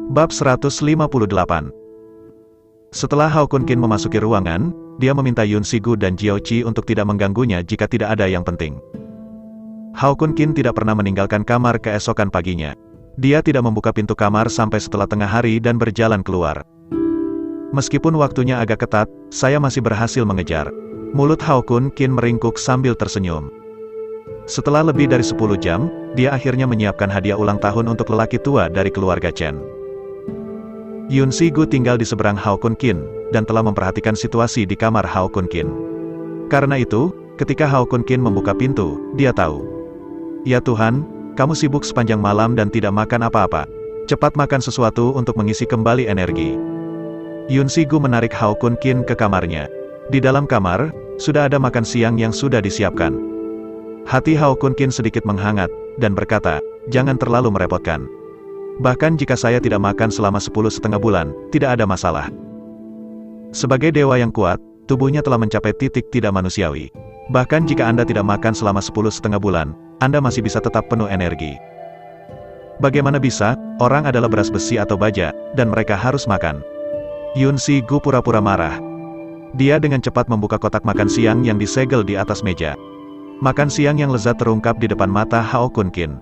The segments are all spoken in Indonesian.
Bab 158. Setelah Hao Kun Qin memasuki ruangan, dia meminta Yun Sigu dan Jiao Qi untuk tidak mengganggunya jika tidak ada yang penting. Hao Kun Qin tidak pernah meninggalkan kamar keesokan paginya. Dia tidak membuka pintu kamar sampai setelah tengah hari dan berjalan keluar. Meskipun waktunya agak ketat, saya masih berhasil mengejar. Mulut Hao Kun Qin meringkuk sambil tersenyum. Setelah lebih dari 10 jam, dia akhirnya menyiapkan hadiah ulang tahun untuk lelaki tua dari keluarga Chen. Yun Sigu tinggal di seberang Hao Kun Qin, dan telah memperhatikan situasi di kamar Hao Kun Qin. Karena itu, ketika Hao Kun Qin membuka pintu, dia tahu. Ya Tuhan, kamu sibuk sepanjang malam dan tidak makan apa-apa. Cepat makan sesuatu untuk mengisi kembali energi. Yun Sigu menarik Hao Kun Qin ke kamarnya. Di dalam kamar, sudah ada makan siang yang sudah disiapkan. Hati Hao Kun Qin sedikit menghangat, dan berkata, jangan terlalu merepotkan. Bahkan jika saya tidak makan selama 10,5 bulan, tidak ada masalah. Sebagai dewa yang kuat, tubuhnya telah mencapai titik tidak manusiawi. Bahkan jika Anda tidak makan selama 10,5 bulan, Anda masih bisa tetap penuh energi. Bagaimana bisa, orang adalah beras besi atau baja, dan mereka harus makan. Yun Sigu pura-pura marah. Dia dengan cepat membuka kotak makan siang yang disegel di atas meja. Makan siang yang lezat terungkap di depan mata Hao Kun Qin.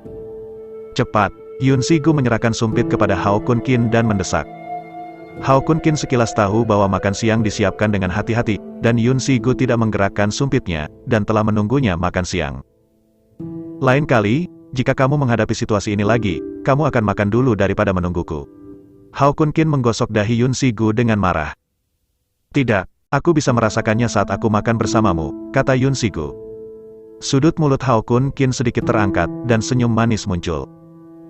Cepat, Yun Sigu menyerahkan sumpit kepada Hao Kun Qin dan mendesak. Hao Kun Qin sekilas tahu bahwa makan siang disiapkan dengan hati-hati, dan Yun Sigu tidak menggerakkan sumpitnya, dan telah menunggunya makan siang. Lain kali, jika kamu menghadapi situasi ini lagi, kamu akan makan dulu daripada menungguku. Hao Kun Qin menggosok dahi Yun Sigu dengan marah. Tidak, aku bisa merasakannya saat aku makan bersamamu, kata Yun Sigu. Sudut mulut Hao Kun Qin sedikit terangkat, dan senyum manis muncul.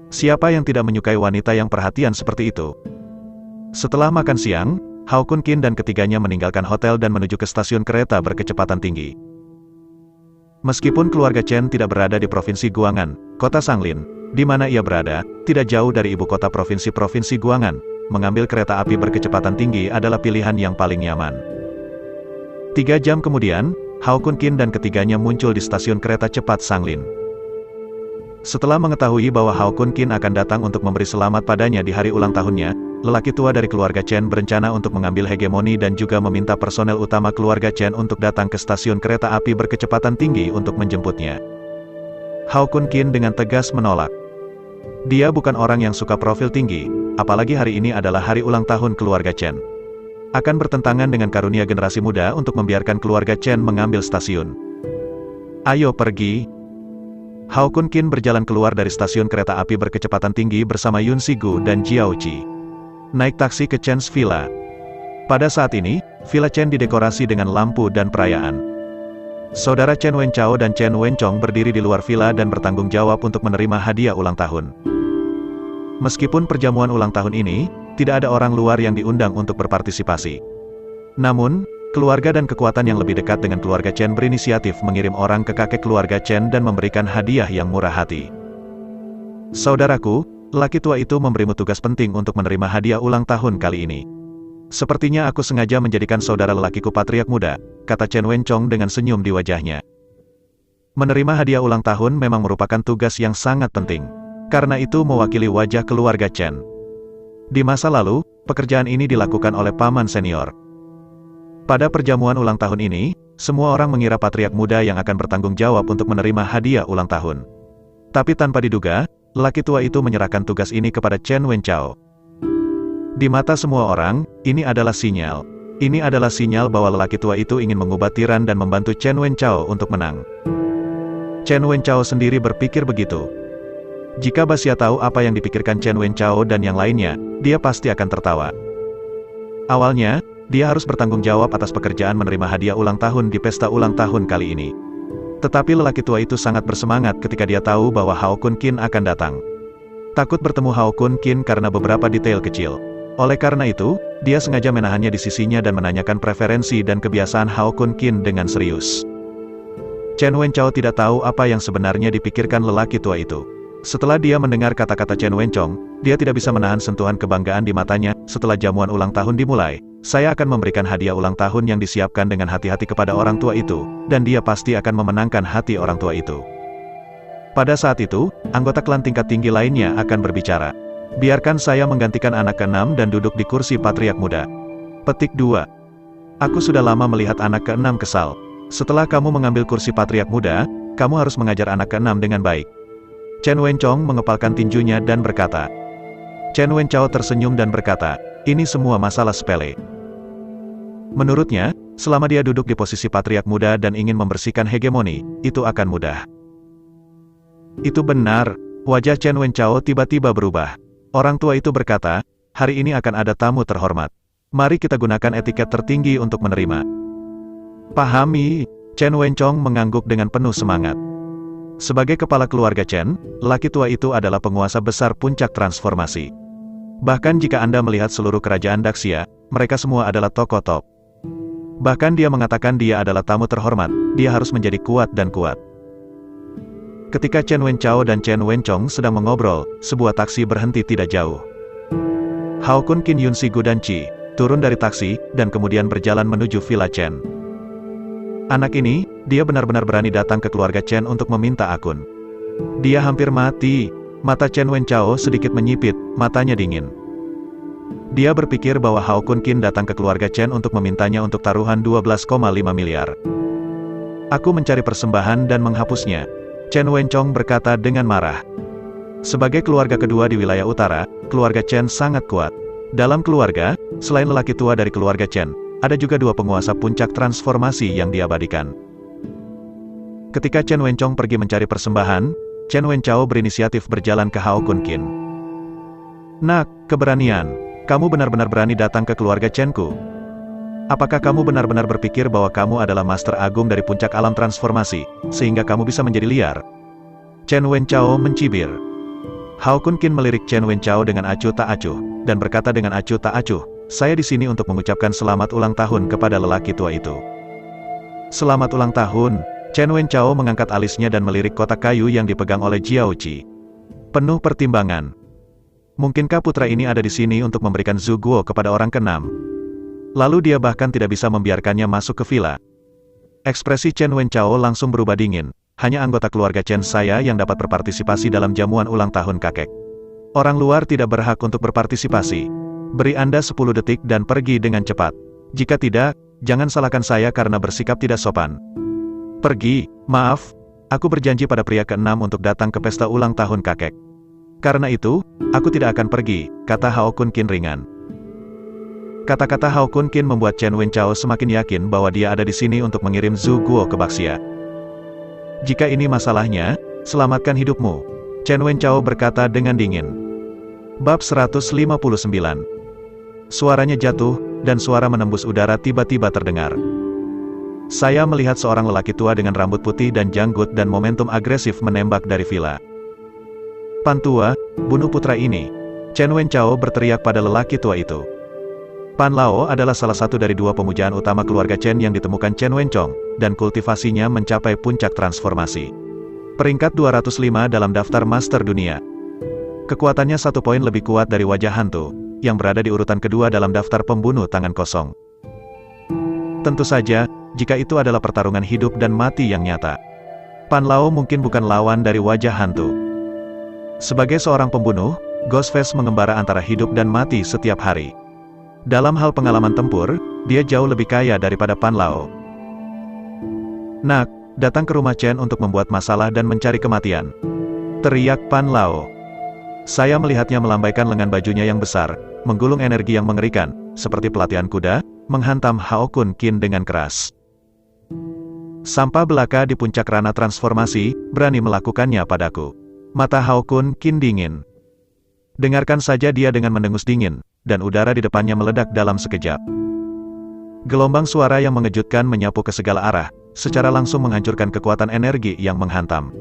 Siapa yang tidak menyukai wanita yang perhatian seperti itu? Setelah makan siang, Hao Kun Qin dan ketiganya meninggalkan hotel dan menuju ke stasiun kereta berkecepatan tinggi. Meskipun keluarga Chen tidak berada di Provinsi Guangan, kota Sanglin, di mana ia berada, tidak jauh dari ibu kota Provinsi Guangan, mengambil kereta api berkecepatan tinggi adalah pilihan yang paling nyaman. 3 jam kemudian, Hao Kun Qin dan ketiganya muncul di stasiun kereta cepat Sanglin. Setelah mengetahui bahwa Hao Kun Qin akan datang untuk memberi selamat padanya di hari ulang tahunnya, lelaki tua dari keluarga Chen berencana untuk mengambil hegemoni dan juga meminta personel utama keluarga Chen untuk datang ke stasiun kereta api berkecepatan tinggi untuk menjemputnya. Hao Kun Qin dengan tegas menolak. Dia bukan orang yang suka profil tinggi, apalagi hari ini adalah hari ulang tahun keluarga Chen. Akan bertentangan dengan karunia generasi muda untuk membiarkan keluarga Chen mengambil stasiun. Ayo pergi. Hao Kun Qin berjalan keluar dari stasiun kereta api berkecepatan tinggi bersama Yun Sigu dan Jiao Qi. Naik taksi ke Chen's Villa. Pada saat ini, Villa Chen didekorasi dengan lampu dan perayaan. Saudara Chen Wenchao dan Chen Wenchong berdiri di luar villa dan bertanggung jawab untuk menerima hadiah ulang tahun. Meskipun perjamuan ulang tahun ini, tidak ada orang luar yang diundang untuk berpartisipasi. Namun, keluarga dan kekuatan yang lebih dekat dengan keluarga Chen berinisiatif mengirim orang ke kakek keluarga Chen dan memberikan hadiah yang murah hati. Saudaraku, lelaki tua itu memberimu tugas penting untuk menerima hadiah ulang tahun kali ini. Sepertinya aku sengaja menjadikan saudara lelakiku patriark muda, kata Chen Wenchong dengan senyum di wajahnya. Menerima hadiah ulang tahun memang merupakan tugas yang sangat penting. Karena itu mewakili wajah keluarga Chen. Di masa lalu, pekerjaan ini dilakukan oleh paman senior. Pada perjamuan ulang tahun ini, semua orang mengira patriark muda yang akan bertanggung jawab untuk menerima hadiah ulang tahun. Tapi tanpa diduga, lelaki tua itu menyerahkan tugas ini kepada Chen Wenchao. Di mata semua orang, ini adalah sinyal. Ini adalah sinyal bahwa lelaki tua itu ingin mengubah tiran dan membantu Chen Wenchao untuk menang. Chen Wenchao sendiri berpikir begitu. Jika Basya tahu apa yang dipikirkan Chen Wenchao dan yang lainnya, dia pasti akan tertawa. Awalnya, dia harus bertanggung jawab atas pekerjaan menerima hadiah ulang tahun di pesta ulang tahun kali ini. Tetapi lelaki tua itu sangat bersemangat ketika dia tahu bahwa Hao Kun Qin akan datang. Takut bertemu Hao Kun Qin karena beberapa detail kecil. Oleh karena itu, dia sengaja menahannya di sisinya dan menanyakan preferensi dan kebiasaan Hao Kun Qin dengan serius. Chen Wenchao tidak tahu apa yang sebenarnya dipikirkan lelaki tua itu. Setelah dia mendengar kata-kata Chen Wenchong, dia tidak bisa menahan sentuhan kebanggaan di matanya. Setelah jamuan ulang tahun dimulai, saya akan memberikan hadiah ulang tahun yang disiapkan dengan hati-hati kepada orang tua itu, dan dia pasti akan memenangkan hati orang tua itu. Pada saat itu, anggota klan tingkat tinggi lainnya akan berbicara. Biarkan saya menggantikan anak ke-6 dan duduk di kursi patriark muda. Petik 2. Aku sudah lama melihat anak ke-6 kesal. Setelah kamu mengambil kursi patriark muda, kamu harus mengajar anak ke-6 dengan baik. Chen Wenchong mengepalkan tinjunya dan berkata. Chen Wenchao tersenyum dan berkata, ini semua masalah sepele. Menurutnya, selama dia duduk di posisi patriark muda dan ingin membersihkan hegemoni, itu akan mudah. Itu benar, wajah Chen Wenchao tiba-tiba berubah. Orang tua itu berkata, hari ini akan ada tamu terhormat. Mari kita gunakan etiket tertinggi untuk menerima. Pahami, Chen Wenchong mengangguk dengan penuh semangat. Sebagai kepala keluarga Chen, lelaki tua itu adalah penguasa besar puncak transformasi. Bahkan jika Anda melihat seluruh kerajaan Daxia, mereka semua adalah tokoh top. Bahkan dia mengatakan dia adalah tamu terhormat, dia harus menjadi kuat dan kuat. Ketika Chen Wenchao dan Chen Wenchong sedang mengobrol, sebuah taksi berhenti tidak jauh. Hao Kun Qin Yun Si Gu dan Qi turun dari taksi, dan kemudian berjalan menuju Villa Chen. Anak ini, dia benar-benar berani datang ke keluarga Chen untuk meminta akun. Dia hampir mati. Mata Chen Wenchao sedikit menyipit, matanya dingin. Dia berpikir bahwa Hao Kun Qin datang ke keluarga Chen untuk memintanya untuk taruhan 12,5 miliar. Aku mencari persembahan dan menghapusnya. Chen Wenchong berkata dengan marah. Sebagai keluarga kedua di wilayah utara, keluarga Chen sangat kuat. Dalam keluarga, selain lelaki tua dari keluarga Chen, ada juga dua penguasa puncak transformasi yang diabadikan. Ketika Chen Wenchong pergi mencari persembahan, Chen Wenchao berinisiatif berjalan ke Hao Kun Qin. Nak, keberanian. Kamu benar-benar berani datang ke keluarga Chen-ku. Apakah kamu benar-benar berpikir bahwa kamu adalah master agung dari puncak alam transformasi, sehingga kamu bisa menjadi liar? Chen Wenchao mencibir. Hao Kun Qin melirik Chen Wenchao dengan acuh tak acuh, dan berkata dengan acuh tak acuh, saya di sini untuk mengucapkan selamat ulang tahun kepada lelaki tua itu. Selamat ulang tahun. Chen Wenchao mengangkat alisnya dan melirik kotak kayu yang dipegang oleh Jiao Qi. Penuh pertimbangan. Mungkinkah putra ini ada di sini untuk memberikan Zhu Guo kepada orang ke-6? Lalu dia bahkan tidak bisa membiarkannya masuk ke villa. Ekspresi Chen Wenchao langsung berubah dingin. Hanya anggota keluarga Chen saya yang dapat berpartisipasi dalam jamuan ulang tahun kakek. Orang luar tidak berhak untuk berpartisipasi. Beri Anda 10 detik dan pergi dengan cepat. Jika tidak, jangan salahkan saya karena bersikap tidak sopan. Pergi, maaf, aku berjanji pada pria ke-6 untuk datang ke pesta ulang tahun kakek. Karena itu, aku tidak akan pergi, kata Hao Kun Qin ringan. Kata-kata Hao Kun Qin membuat Chen Wenchao semakin yakin bahwa dia ada di sini untuk mengirim Zhu Guo ke Baxia. Jika ini masalahnya, selamatkan hidupmu, Chen Wenchao berkata dengan dingin. Bab 159. Suaranya jatuh, dan suara menembus udara tiba-tiba terdengar. Saya melihat seorang lelaki tua dengan rambut putih dan janggut dan momentum agresif menembak dari villa. Pan tua, bunuh putra ini. Chen Wenchao berteriak pada lelaki tua itu. Pan Lao adalah salah satu dari dua pemujaan utama keluarga Chen yang ditemukan Chen Wenchong, dan kultivasinya mencapai puncak transformasi. Peringkat 205 dalam daftar master dunia. Kekuatannya 1 poin lebih kuat dari wajah hantu, yang berada di urutan kedua dalam daftar pembunuh tangan kosong. Tentu saja, jika itu adalah pertarungan hidup dan mati yang nyata. Pan Lao mungkin bukan lawan dari wajah hantu. Sebagai seorang pembunuh, Ghostface mengembara antara hidup dan mati setiap hari. Dalam hal pengalaman tempur, dia jauh lebih kaya daripada Pan Lao. Nak, datang ke rumah Chen untuk membuat masalah dan mencari kematian. Teriak Pan Lao. Saya melihatnya melambaikan lengan bajunya yang besar, menggulung energi yang mengerikan, seperti pelatihan kuda, menghantam Hao Kun Qin dengan keras. Sampah belaka di puncak rana transformasi, berani melakukannya padaku. Mata Hao Kun Qin dingin. Dengarkan saja dia dengan mendengus dingin, dan udara di depannya meledak dalam sekejap. Gelombang suara yang mengejutkan menyapu ke segala arah, secara langsung menghancurkan kekuatan energi yang menghantam.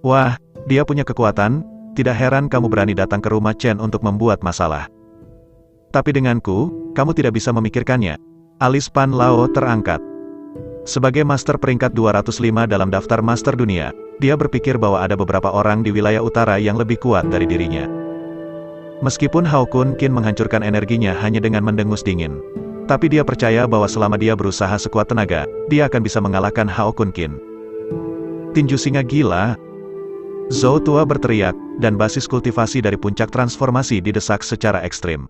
Wah, dia punya kekuatan, tidak heran kamu berani datang ke rumah Chen untuk membuat masalah. Tapi denganku, kamu tidak bisa memikirkannya. Alis Pan Lao terangkat. Sebagai master peringkat 205 dalam daftar master dunia, dia berpikir bahwa ada beberapa orang di wilayah utara yang lebih kuat dari dirinya. Meskipun Hao Kun Qin menghancurkan energinya hanya dengan mendengus dingin. Tapi dia percaya bahwa selama dia berusaha sekuat tenaga, dia akan bisa mengalahkan Hao Kun Qin. Tinju singa gila. Zhou tua berteriak, dan basis kultivasi dari puncak transformasi didesak secara ekstrim.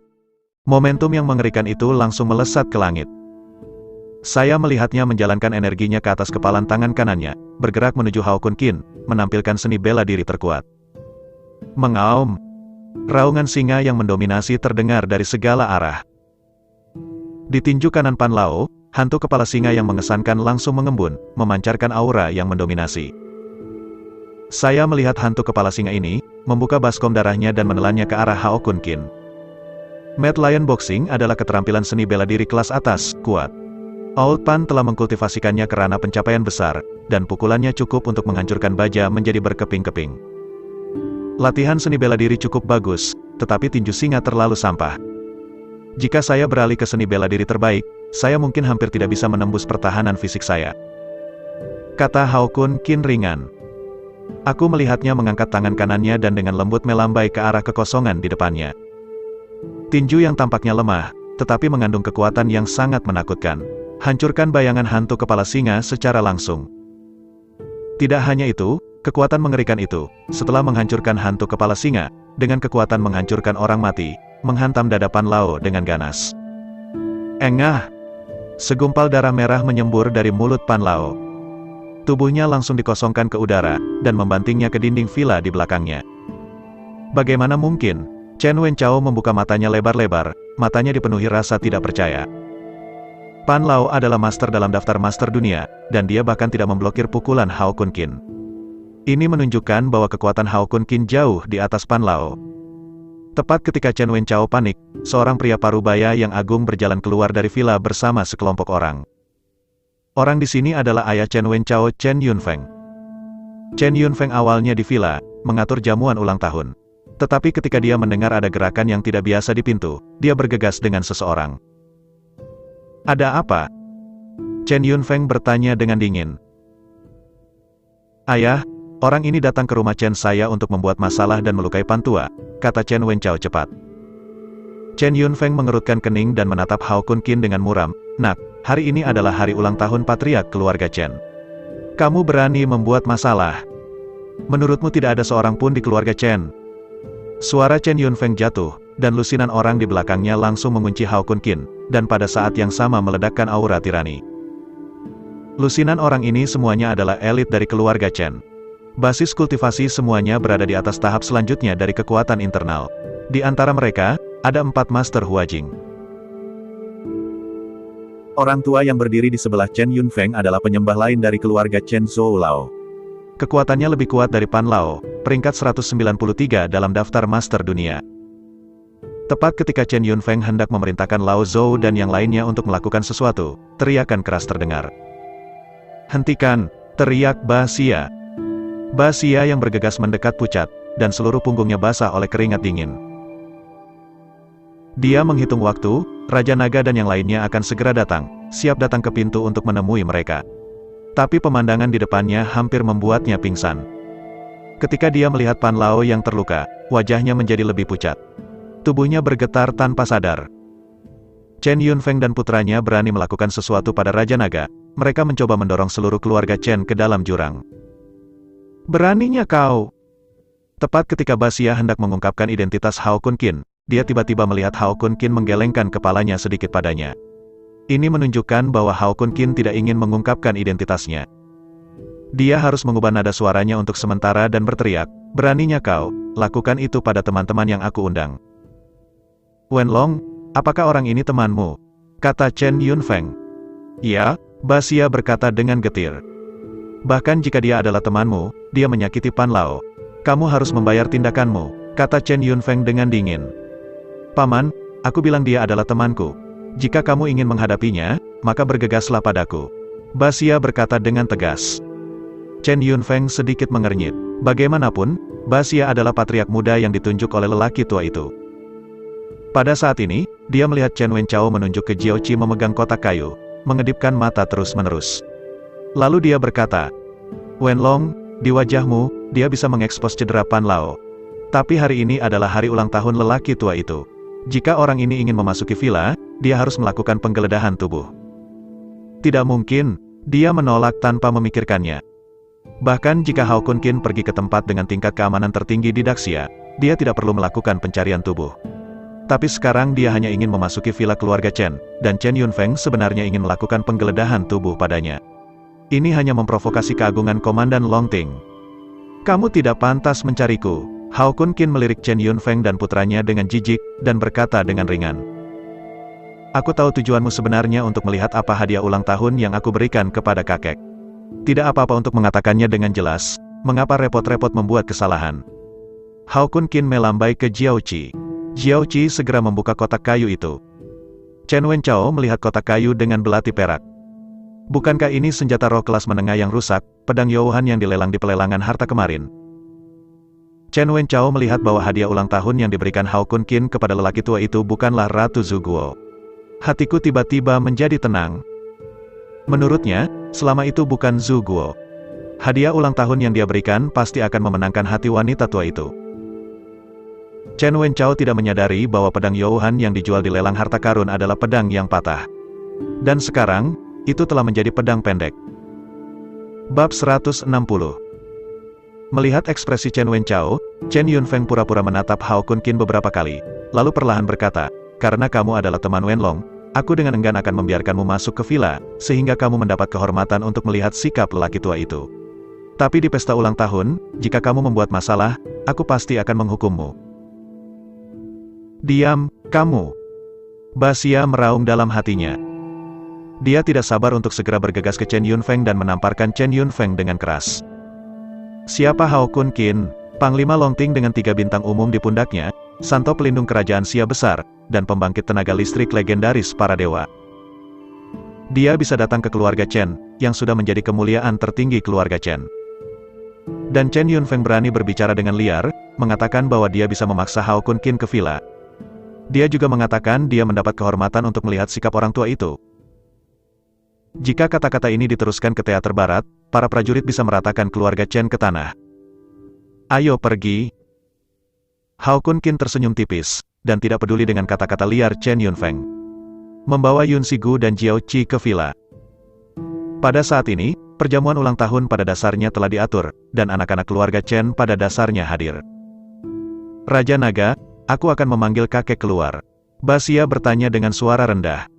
Momentum yang mengerikan itu langsung melesat ke langit. Saya melihatnya menjalankan energinya ke atas kepalan tangan kanannya, bergerak menuju Hao Kun Qin, menampilkan seni bela diri terkuat. Mengaum. Raungan singa yang mendominasi terdengar dari segala arah. Di tinju kanan Pan Lao, hantu kepala singa yang mengesankan langsung mengembun, memancarkan aura yang mendominasi. Saya melihat hantu kepala singa ini, membuka baskom darahnya dan menelannya ke arah Hao Kun Qin. Mad Lion Boxing adalah keterampilan seni bela diri kelas atas, kuat. Old Pan telah mengkultivasikannya ke ranah pencapaian besar, dan pukulannya cukup untuk menghancurkan baja menjadi berkeping-keping. Latihan seni bela diri cukup bagus, tetapi tinju singa terlalu sampah. Jika saya beralih ke seni bela diri terbaik, saya mungkin hampir tidak bisa menembus pertahanan fisik saya. Kata Hao Kun Qin ringan. Aku melihatnya mengangkat tangan kanannya dan dengan lembut melambai ke arah kekosongan di depannya. Tinju yang tampaknya lemah, tetapi mengandung kekuatan yang sangat menakutkan. Hancurkan bayangan hantu kepala singa secara langsung. Tidak hanya itu, kekuatan mengerikan itu, setelah menghancurkan hantu kepala singa, dengan kekuatan menghancurkan orang mati, menghantam dada Pan Lao dengan ganas. Engah! Segumpal darah merah menyembur dari mulut Pan Lao. Tubuhnya langsung dikosongkan ke udara, dan membantingnya ke dinding villa di belakangnya. Bagaimana mungkin? Chen Wenchao membuka matanya lebar-lebar, matanya dipenuhi rasa tidak percaya. Pan Lao adalah master dalam daftar master dunia, dan dia bahkan tidak memblokir pukulan Hao Kun Qin. Ini menunjukkan bahwa kekuatan Hao Kun Qin jauh di atas Pan Lao. Tepat ketika Chen Wenchao panik, seorang pria parubaya yang agung berjalan keluar dari villa bersama sekelompok orang. Orang di sini adalah ayah Chen Wenchao, Chen Yunfeng. Chen Yunfeng awalnya di villa, mengatur jamuan ulang tahun. Tetapi ketika dia mendengar ada gerakan yang tidak biasa di pintu, dia bergegas dengan seseorang. Ada apa? Chen Yunfeng bertanya dengan dingin. Ayah, orang ini datang ke rumah Chen saya untuk membuat masalah dan melukai Pan tua, kata Chen Wenchao cepat. Chen Yunfeng mengerutkan kening dan menatap Hao Kun Qin dengan muram. Nak, hari ini adalah hari ulang tahun patriark keluarga Chen. Kamu berani membuat masalah. Menurutmu tidak ada seorang pun di keluarga Chen? Suara Chen Yunfeng jatuh, dan lusinan orang di belakangnya langsung mengunci Hao Kun Qin, dan pada saat yang sama meledakkan aura tirani. Lusinan orang ini semuanya adalah elit dari keluarga Chen. Basis kultivasi semuanya berada di atas tahap selanjutnya dari kekuatan internal. Di antara mereka, ada 4 Master Huajing. Orang tua yang berdiri di sebelah Chen Yunfeng adalah penyembah lain dari keluarga Chen Zhou Lao. Kekuatannya lebih kuat dari Pan Lao, peringkat 193 dalam daftar Master Dunia. Tepat ketika Chen Yunfeng hendak memerintahkan Lao Zhou dan yang lainnya untuk melakukan sesuatu, teriakan keras terdengar. Hentikan! Teriak Ba Xia. Ba Xia yang bergegas mendekat pucat, dan seluruh punggungnya basah oleh keringat dingin. Dia menghitung waktu, Raja Naga dan yang lainnya akan segera datang, siap datang ke pintu untuk menemui mereka. Tapi pemandangan di depannya hampir membuatnya pingsan. Ketika dia melihat Pan Lao yang terluka, wajahnya menjadi lebih pucat. Tubuhnya bergetar tanpa sadar. Chen Yunfeng dan putranya berani melakukan sesuatu pada Raja Naga, mereka mencoba mendorong seluruh keluarga Chen ke dalam jurang. Beraninya kau! Tepat ketika Ba Xia hendak mengungkapkan identitas Hao Kun Qin, dia tiba-tiba melihat Hao Kun Qin menggelengkan kepalanya sedikit padanya. Ini menunjukkan bahwa Hao Kun Qin tidak ingin mengungkapkan identitasnya. Dia harus mengubah nada suaranya untuk sementara dan berteriak, beraninya kau, lakukan itu pada teman-teman yang aku undang. Wenlong, apakah orang ini temanmu? Kata Chen Yunfeng. Ya, Ba Xia berkata dengan getir. Bahkan jika dia adalah temanmu, dia menyakiti Pan Lao. Kamu harus membayar tindakanmu, kata Chen Yunfeng dengan dingin. Paman, aku bilang dia adalah temanku. Jika kamu ingin menghadapinya, maka bergegaslah padaku. Ba Xia berkata dengan tegas. Chen Yunfeng sedikit mengernyit. Bagaimanapun, Ba Xia adalah patriark muda yang ditunjuk oleh lelaki tua itu. Pada saat ini, dia melihat Chen Wenchao menunjuk ke Jiao Qi memegang kotak kayu, mengedipkan mata terus-menerus. Lalu dia berkata, Wenlong, di wajahmu, dia bisa mengekspos cedera Pan Lao. Tapi hari ini adalah hari ulang tahun lelaki tua itu. Jika orang ini ingin memasuki villa, dia harus melakukan penggeledahan tubuh. Tidak mungkin, dia menolak tanpa memikirkannya. Bahkan jika Hao Kun Qin pergi ke tempat dengan tingkat keamanan tertinggi di Daxia, dia tidak perlu melakukan pencarian tubuh. Tapi sekarang dia hanya ingin memasuki villa keluarga Chen, dan Chen Yunfeng sebenarnya ingin melakukan penggeledahan tubuh padanya. Ini hanya memprovokasi keagungan Komandan Longting. Kamu tidak pantas mencariku. Hao Kun Qin melirik Chen Yunfeng dan putranya dengan jijik, dan berkata dengan ringan. Aku tahu tujuanmu sebenarnya untuk melihat apa hadiah ulang tahun yang aku berikan kepada kakek. Tidak apa-apa untuk mengatakannya dengan jelas, mengapa repot-repot membuat kesalahan. Hao Kun Qin melambai ke Jiao Qi. Jiao Qi segera membuka kotak kayu itu. Chen Wenchao melihat kotak kayu dengan belati perak. Bukankah ini senjata roh kelas menengah yang rusak, pedang Youhan yang dilelang di pelelangan harta kemarin? Chen Wenchao melihat bahwa hadiah ulang tahun yang diberikan Hao Kun Qin kepada lelaki tua itu bukanlah Ratu Zhu Guo. Hatiku tiba-tiba menjadi tenang. Menurutnya, selama itu bukan Zhu Guo. Hadiah ulang tahun yang dia berikan pasti akan memenangkan hati wanita tua itu. Chen Wenchao tidak menyadari bahwa pedang Youhan yang dijual di lelang harta karun adalah pedang yang patah. Dan sekarang, itu telah menjadi pedang pendek. Bab 160. Melihat ekspresi Chen Wenchao, Chen Yunfeng pura-pura menatap Hao Kun Qin beberapa kali, lalu perlahan berkata, karena kamu adalah teman Wenlong, aku dengan enggan akan membiarkanmu masuk ke villa, sehingga kamu mendapat kehormatan untuk melihat sikap lelaki tua itu. Tapi di pesta ulang tahun, jika kamu membuat masalah, aku pasti akan menghukummu. Diam, kamu. Baxia meraung dalam hatinya. Dia tidak sabar untuk segera bergegas ke Chen Yunfeng dan menamparkan Chen Yunfeng dengan keras. Siapa Hao Kun Qin? Panglima Longting dengan 3 bintang umum di pundaknya, santo pelindung kerajaan Xia besar, dan pembangkit tenaga listrik legendaris para dewa. Dia bisa datang ke keluarga Chen, yang sudah menjadi kemuliaan tertinggi keluarga Chen. Dan Chen Yunfeng berani berbicara dengan liar, mengatakan bahwa dia bisa memaksa Hao Kun Qin ke villa. Dia juga mengatakan dia mendapat kehormatan untuk melihat sikap orang tua itu. Jika kata-kata ini diteruskan ke teater barat, para prajurit bisa meratakan keluarga Chen ke tanah. Ayo pergi. Hao Kun Qin tersenyum tipis, dan tidak peduli dengan kata-kata liar Chen Yunfeng. Membawa Yun Sigu dan Jiao Qi ke villa. Pada saat ini, perjamuan ulang tahun pada dasarnya telah diatur, dan anak-anak keluarga Chen pada dasarnya hadir. Raja Naga, aku akan memanggil kakek keluar. Baxia bertanya dengan suara rendah.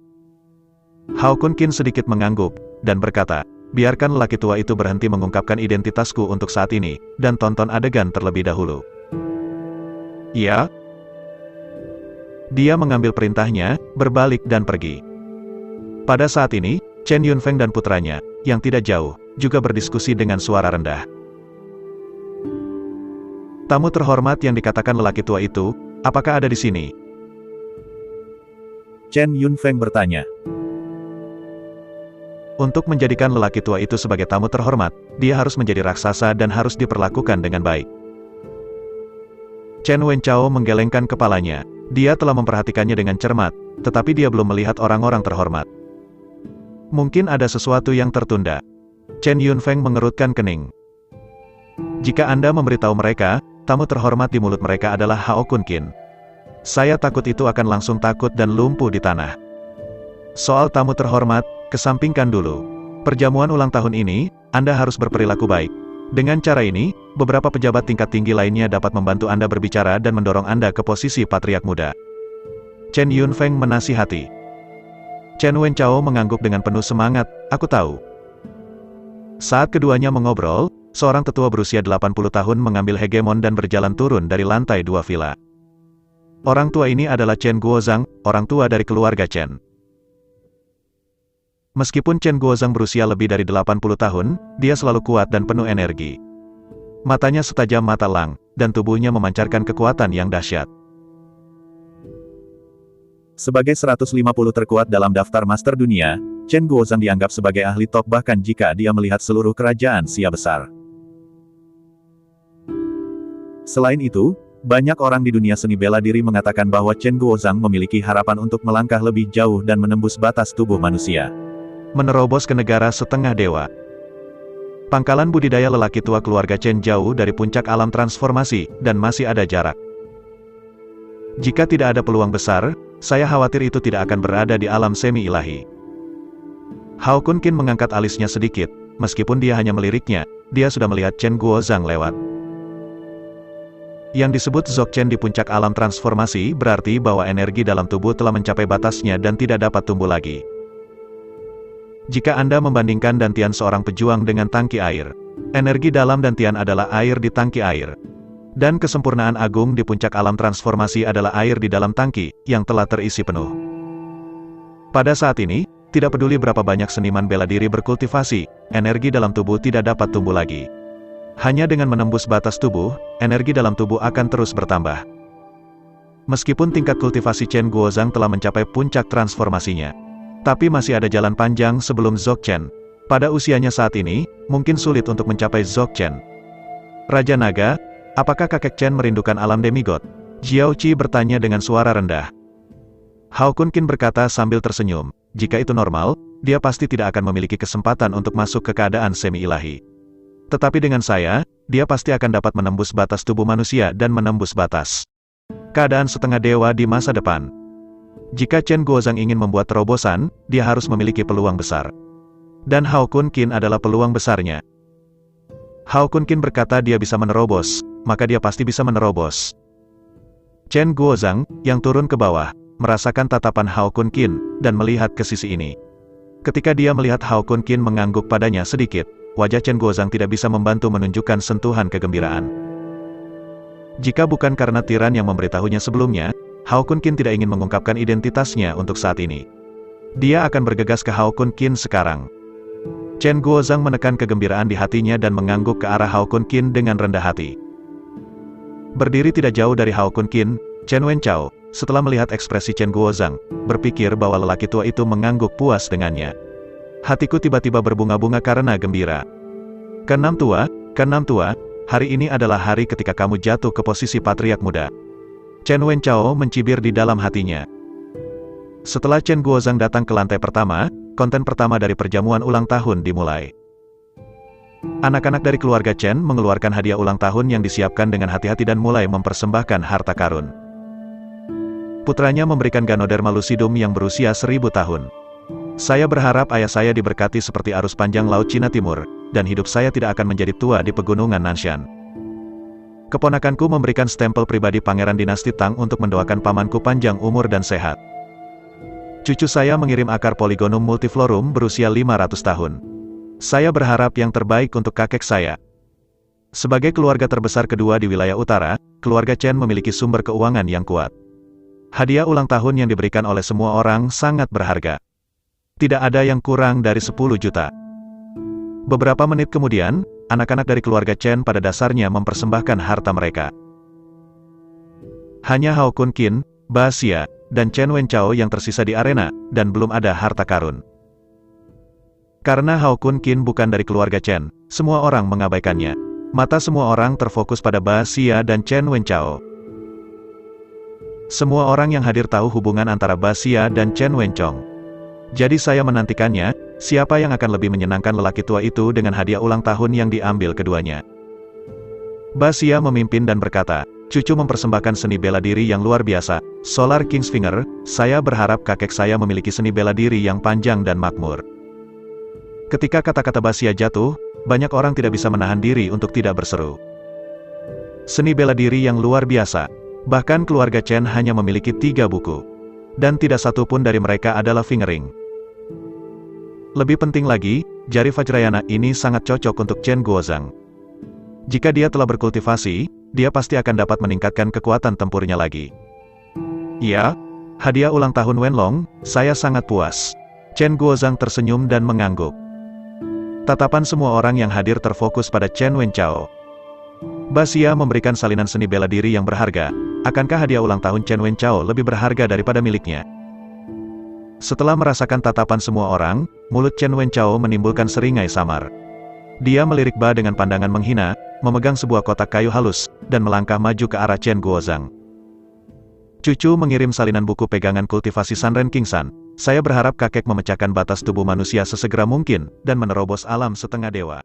Hao Kun Qin sedikit mengangguk, dan berkata, biarkan lelaki tua itu berhenti mengungkapkan identitasku untuk saat ini, dan tonton adegan terlebih dahulu. Ya? Dia mengambil perintahnya, berbalik dan pergi. Pada saat ini, Chen Yunfeng dan putranya, yang tidak jauh, juga berdiskusi dengan suara rendah. Tamu terhormat yang dikatakan lelaki tua itu, apakah ada di sini? Chen Yunfeng bertanya. Untuk menjadikan lelaki tua itu sebagai tamu terhormat, dia harus menjadi raksasa dan harus diperlakukan dengan baik. Chen Wenchao menggelengkan kepalanya. Dia telah memperhatikannya dengan cermat, tetapi dia belum melihat orang-orang terhormat. Mungkin ada sesuatu yang tertunda. Chen Yunfeng mengerutkan kening. Jika Anda memberitahu mereka, tamu terhormat di mulut mereka adalah Hao Kun Qin. Saya takut itu akan langsung takut dan lumpuh di tanah. Soal tamu terhormat, kesampingkan dulu. Perjamuan ulang tahun ini, Anda harus berperilaku baik. Dengan cara ini, beberapa pejabat tingkat tinggi lainnya dapat membantu Anda berbicara dan mendorong Anda ke posisi patriark muda. Chen Yunfeng menasihati. Chen Wenchao mengangguk dengan penuh semangat, aku tahu. Saat keduanya mengobrol, seorang tetua berusia 80 tahun mengambil hegemon dan berjalan turun dari lantai 2 villa. Orang tua ini adalah Chen Guozhang, orang tua dari keluarga Chen. Meskipun Chen Guozhang berusia lebih dari 80 tahun, dia selalu kuat dan penuh energi. Matanya setajam mata Lang, dan tubuhnya memancarkan kekuatan yang dahsyat. Sebagai 150 terkuat dalam daftar master dunia, Chen Guozhang dianggap sebagai ahli top bahkan jika dia melihat seluruh kerajaan Xia besar. Selain itu, banyak orang di dunia seni bela diri mengatakan bahwa Chen Guozhang memiliki harapan untuk melangkah lebih jauh dan menembus batas tubuh manusia. Menerobos ke negara setengah dewa. Pangkalan budidaya lelaki tua keluarga Chen jauh dari puncak alam transformasi, dan masih ada jarak. Jika tidak ada peluang besar, saya khawatir itu tidak akan berada di alam semi-ilahi. Hao Kun Qin mengangkat alisnya sedikit, meskipun dia hanya meliriknya, dia sudah melihat Chen Guozhang lewat. Yang disebut Dzogchen di puncak alam transformasi berarti bahwa energi dalam tubuh telah mencapai batasnya dan tidak dapat tumbuh lagi. Jika Anda membandingkan Dantian seorang pejuang dengan tangki air, energi dalam Dantian adalah air di tangki air. Dan kesempurnaan agung di puncak alam transformasi adalah air di dalam tangki, yang telah terisi penuh. Pada saat ini, tidak peduli berapa banyak seniman bela diri berkultivasi, energi dalam tubuh tidak dapat tumbuh lagi. Hanya dengan menembus batas tubuh, energi dalam tubuh akan terus bertambah. Meskipun tingkat kultivasi Chen Guozhang telah mencapai puncak transformasinya, tapi masih ada jalan panjang sebelum Dzogchen. Pada usianya saat ini, mungkin sulit untuk mencapai Dzogchen. Raja Naga, apakah kakek Chen merindukan alam demigod? Jiao Qi bertanya dengan suara rendah. Hao Kunkin berkata sambil tersenyum, jika itu normal, dia pasti tidak akan memiliki kesempatan untuk masuk ke keadaan semi-ilahi. Tetapi dengan saya, dia pasti akan dapat menembus batas tubuh manusia dan menembus batas keadaan setengah dewa di masa depan. Jika Chen Guozhang ingin membuat terobosan, dia harus memiliki peluang besar. Dan Hao Kunkin adalah peluang besarnya. Hao Kunkin berkata dia bisa menerobos, maka dia pasti bisa menerobos. Chen Guozhang, yang turun ke bawah, merasakan tatapan Hao Kunkin, dan melihat ke sisi ini. Ketika dia melihat Hao Kunkin mengangguk padanya sedikit, wajah Chen Guozhang tidak bisa membantu menunjukkan sentuhan kegembiraan. Jika bukan karena tiran yang memberitahunya sebelumnya, Hao Kunkin tidak ingin mengungkapkan identitasnya untuk saat ini. Dia akan bergegas ke Hao Kunkin sekarang. Chen Guozhang menekan kegembiraan di hatinya dan mengangguk ke arah Hao Kunkin dengan rendah hati. Berdiri tidak jauh dari Hao Kunkin, Chen Wenchao, setelah melihat ekspresi Chen Guozhang, berpikir bahwa lelaki tua itu mengangguk puas dengannya. Hatiku tiba-tiba berbunga-bunga karena gembira. Keenam tua, hari ini adalah hari ketika kamu jatuh ke posisi patriark muda. Chen Wenchao mencibir di dalam hatinya. Setelah Chen Guozhang datang ke lantai pertama, konten pertama dari perjamuan ulang tahun dimulai. Anak-anak dari keluarga Chen mengeluarkan hadiah ulang tahun yang disiapkan dengan hati-hati dan mulai mempersembahkan harta karun. Putranya memberikan Ganoderma lucidum yang berusia 1000 tahun. Saya berharap ayah saya diberkati seperti arus panjang Laut Cina Timur, dan hidup saya tidak akan menjadi tua di pegunungan Nanshan. Keponakanku memberikan stempel pribadi Pangeran Dinasti Tang untuk mendoakan pamanku panjang umur dan sehat. Cucu saya mengirim akar Polygonum multiflorum berusia 500 tahun. Saya berharap yang terbaik untuk kakek saya. Sebagai keluarga terbesar kedua di wilayah utara, keluarga Chen memiliki sumber keuangan yang kuat. Hadiah ulang tahun yang diberikan oleh semua orang sangat berharga. Tidak ada yang kurang dari 10 juta. Beberapa menit kemudian, anak-anak dari keluarga Chen pada dasarnya mempersembahkan harta mereka. Hanya Hao Kunkin, Ba Xia, dan Chen Wenchao yang tersisa di arena, dan belum ada harta karun. Karena Hao Kunkin bukan dari keluarga Chen, semua orang mengabaikannya. Mata semua orang terfokus pada Ba Xia dan Chen Wenchao. Semua orang yang hadir tahu hubungan antara Ba Xia dan Chen Wenchong. Jadi saya menantikannya, siapa yang akan lebih menyenangkan lelaki tua itu dengan hadiah ulang tahun yang diambil keduanya. Ba Xia memimpin dan berkata, cucu mempersembahkan seni bela diri yang luar biasa, Solar King's Finger, saya berharap kakek saya memiliki seni bela diri yang panjang dan makmur. Ketika kata-kata Ba Xia jatuh, banyak orang tidak bisa menahan diri untuk tidak berseru. Seni bela diri yang luar biasa. Bahkan keluarga Chen hanya memiliki 3 buku. Dan tidak satu pun dari mereka adalah fingering. Lebih penting lagi, jari Vajrayana ini sangat cocok untuk Chen Guozhang. Jika dia telah berkultivasi, dia pasti akan dapat meningkatkan kekuatan tempurnya lagi. Ya, hadiah ulang tahun Wenlong, saya sangat puas. Chen Guozhang tersenyum dan mengangguk. Tatapan semua orang yang hadir terfokus pada Chen Wenchao. Ba Xia memberikan salinan seni bela diri yang berharga. Akankah hadiah ulang tahun Chen Wenchao lebih berharga daripada miliknya? Setelah merasakan tatapan semua orang, mulut Chen Wenchao menimbulkan seringai samar. Dia melirik Ba dengan pandangan menghina, memegang sebuah kotak kayu halus, dan melangkah maju ke arah Chen Guozhang. Cucu mengirim salinan buku pegangan kultivasi Sanren Kingsan. Saya berharap kakek memecahkan batas tubuh manusia sesegera mungkin, dan menerobos alam setengah dewa.